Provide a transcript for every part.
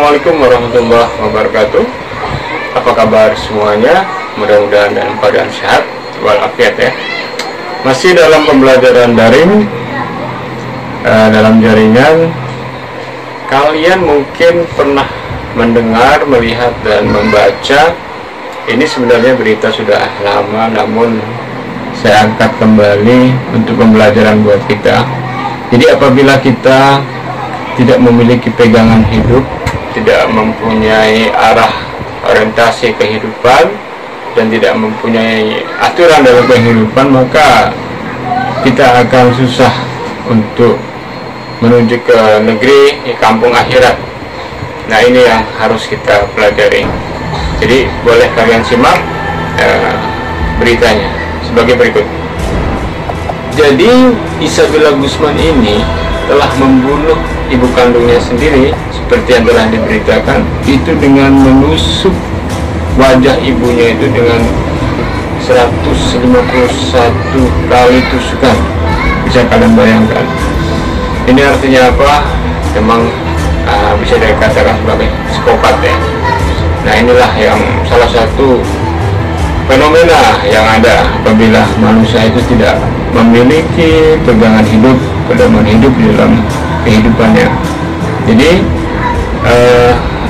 Assalamualaikum warahmatullahi wabarakatuh. Apa kabar semuanya? Mudah-mudahan dalam keadaan sehat walafiat ya. Masih dalam pembelajaran daring, dalam jaringan. Kalian mungkin pernah mendengar, melihat, dan membaca. Ini sebenarnya berita sudah lama, namun saya angkat kembali untuk pembelajaran buat kita. Jadi apabila kita tidak memiliki pegangan hidup, tidak mempunyai arah orientasi kehidupan, dan tidak mempunyai aturan dalam kehidupan, maka kita akan susah untuk menuju ke negeri kampung akhirat. Nah, ini yang harus kita pelajari. Jadi boleh kalian simak beritanya sebagai berikut. Jadi Isabella Guzman ini telah membunuh ibu kandungnya sendiri, seperti yang telah diberitakan, itu dengan menusuk wajah ibunya itu dengan 151 kali tusukan. Bisa kalian bayangkan. Ini artinya apa? Memang bisa dikatakan sebagai psikopat ya. Nah, inilah yang salah satu fenomena yang ada apabila manusia itu tidak memiliki pegangan hidup, pedoman hidup di dalam kehidupannya. Jadi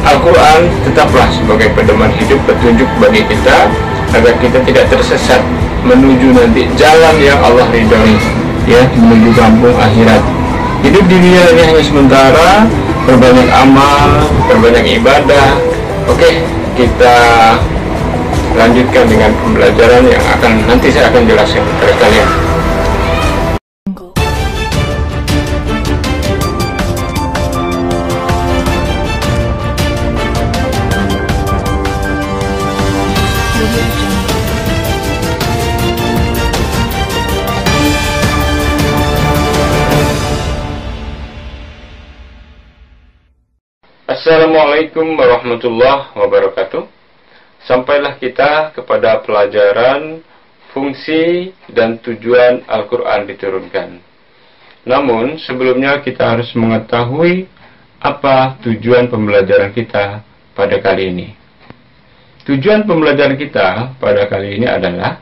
Al-Quran tetaplah sebagai pedoman hidup, petunjuk bagi kita agar kita tidak tersesat menuju nanti jalan yang Allah ridhoi, ya, menuju kampung akhirat. Hidup di dunia ini hanya sementara, perbanyak amal, perbanyak ibadah. Oke, kita lanjutkan dengan pembelajaran yang nanti saya akan jelaskan kepada kalian. Assalamualaikum warahmatullahi wabarakatuh. Sampailah kita kepada pelajaran fungsi dan tujuan Al-Quran diturunkan. Namun sebelumnya kita harus mengetahui apa tujuan pembelajaran kita pada kali ini. Tujuan pembelajaran kita pada kali ini adalah,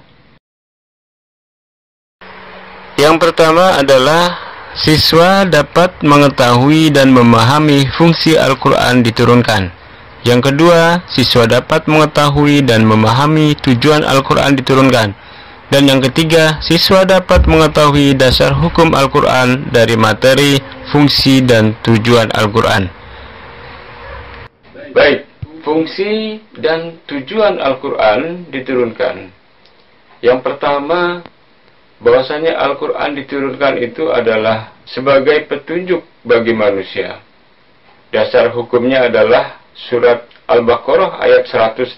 yang pertama adalah siswa dapat mengetahui dan memahami fungsi Al-Quran diturunkan. Yang kedua, siswa dapat mengetahui dan memahami tujuan Al-Quran diturunkan. Dan yang ketiga, siswa dapat mengetahui dasar hukum Al-Quran dari materi, fungsi, dan tujuan Al-Quran. Baik, fungsi dan tujuan Al-Quran diturunkan. Yang pertama, bahwasanya Al-Quran diturunkan itu adalah sebagai petunjuk bagi manusia. Dasar hukumnya adalah surat Al-Baqarah ayat 185.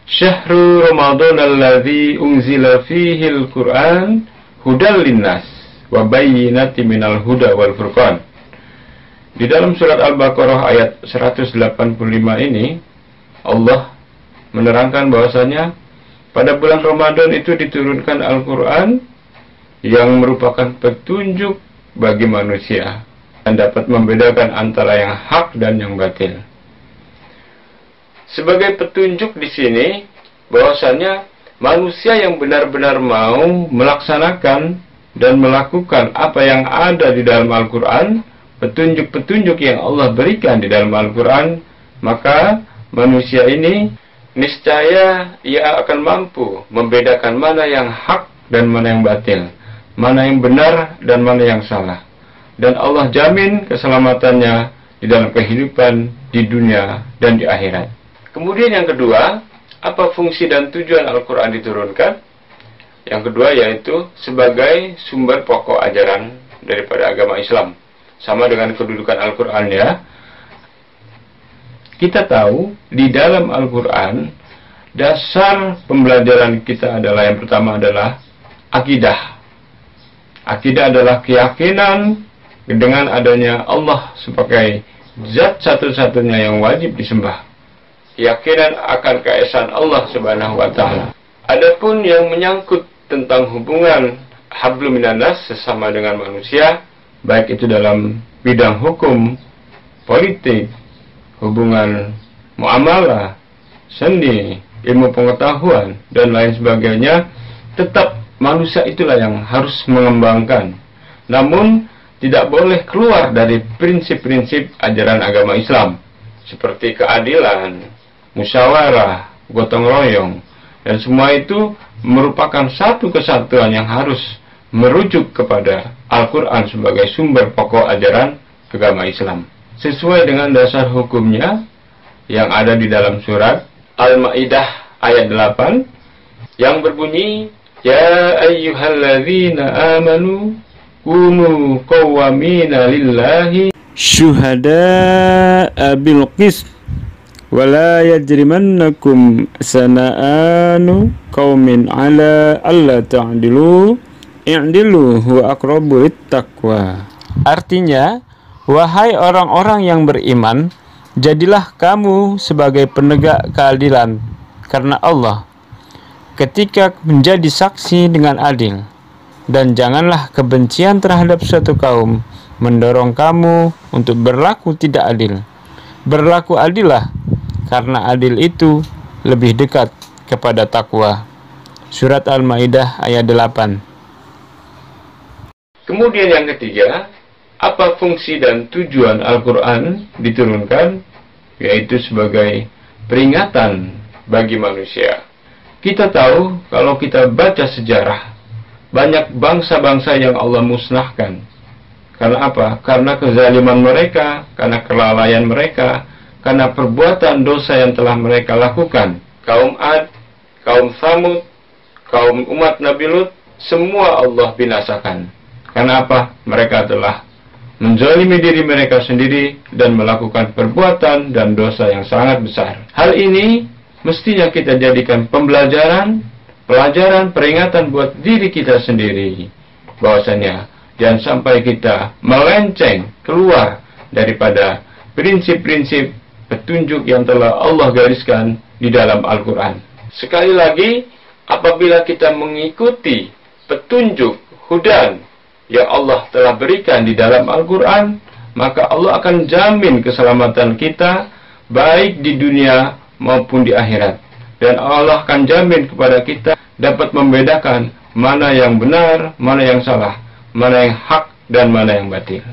Syahrul Ramadan alladzi unzila fihi al-Quran hudal linnas wa bayyinatin minal huda wal furqan. Di dalam surat Al-Baqarah ayat 185 ini, Allah menerangkan bahwasanya pada bulan Ramadan itu diturunkan Al-Quran yang merupakan petunjuk bagi manusia dan dapat membedakan antara yang hak dan yang batil. Sebagai petunjuk di sini, bahwasanya manusia yang benar-benar mau melaksanakan dan melakukan apa yang ada di dalam Al-Quran, petunjuk-petunjuk yang Allah berikan di dalam Al-Quran, maka manusia ini niscaya ia akan mampu membedakan mana yang hak dan mana yang batil, mana yang benar dan mana yang salah. Dan Allah jamin keselamatannya di dalam kehidupan di dunia dan di akhirat. Kemudian yang kedua, apa fungsi dan tujuan Al-Quran diturunkan? Yang kedua yaitu sebagai sumber pokok ajaran daripada agama Islam. Sama dengan kedudukan Al-Quran ya. Kita tahu di dalam Al-Quran dasar pembelajaran kita adalah, yang pertama adalah akidah. Akidah adalah keyakinan dengan adanya Allah sebagai zat satu-satunya yang wajib disembah. Keyakinan akan keesaan Allah Subhanahu wa taala. Adapun yang menyangkut tentang hubungan hablum minanas sesama dengan manusia, baik itu dalam bidang hukum, politik, hubungan muamalah, seni, ilmu pengetahuan, dan lain sebagainya, tetap manusia itulah yang harus mengembangkan. Namun, tidak boleh keluar dari prinsip-prinsip ajaran agama Islam, seperti keadilan, musyawarah, gotong royong, dan semua itu merupakan satu kesatuan yang harus merujuk kepada Al-Quran sebagai sumber pokok ajaran agama Islam. Sesuai dengan dasar hukumnya yang ada di dalam surat Al-Ma'idah ayat 8 yang berbunyi, Ya ayyuhalladzina amanu kunu qawwamina lillahi syuhada'a bil qist wala yajrimannakum sana'anu qaumin ala alla ta'dilu i'dilu huwa aqrabu littaqwa. Artinya, wahai orang-orang yang beriman, jadilah kamu sebagai penegak keadilan karena Allah ketika menjadi saksi dengan adil, dan janganlah kebencian terhadap suatu kaum mendorong kamu untuk berlaku tidak adil. Berlaku adillah, karena adil itu lebih dekat kepada takwa. Surat Al-Maidah ayat 8. Kemudian yang ketiga, apa fungsi dan tujuan Al-Quran diturunkan? Yaitu sebagai peringatan bagi manusia. Kita tahu kalau kita baca sejarah, banyak bangsa-bangsa yang Allah musnahkan. Karena apa? Karena kezaliman mereka, karena kelalaian mereka, karena perbuatan dosa yang telah mereka lakukan. Kaum Ad, kaum Tsamud, kaum umat Nabi Lut, semua Allah binasakan. Karena apa? Mereka telah menzalimi diri mereka sendiri dan melakukan perbuatan dan dosa yang sangat besar. Hal ini mestinya kita jadikan pelajaran, peringatan buat diri kita sendiri. Bahwasanya jangan sampai kita melenceng keluar daripada prinsip-prinsip petunjuk yang telah Allah gariskan di dalam Al-Quran. Sekali lagi, apabila kita mengikuti petunjuk hudan yang Allah telah berikan di dalam Al-Quran, maka Allah akan jamin keselamatan kita baik di dunia maupun di akhirat. Dan Allah akan jamin kepada kita dapat membedakan mana yang benar, mana yang salah, mana yang hak, dan mana yang batil.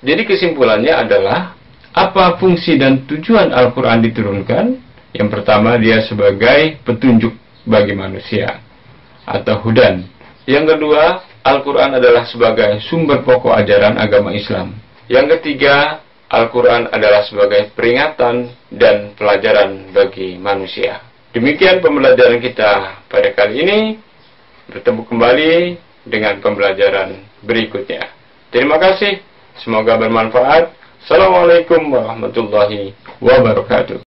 Jadi kesimpulannya adalah, apa fungsi dan tujuan Al-Quran diturunkan? Yang pertama, dia sebagai petunjuk bagi manusia, atau hudan. Yang kedua, Al-Quran adalah sebagai sumber pokok ajaran agama Islam. Yang ketiga, Al-Quran adalah sebagai peringatan dan pelajaran bagi manusia. Demikian pembelajaran kita pada kali ini. Bertemu kembali dengan pembelajaran berikutnya. Terima kasih. Semoga bermanfaat. Assalamualaikum warahmatullahi wabarakatuh.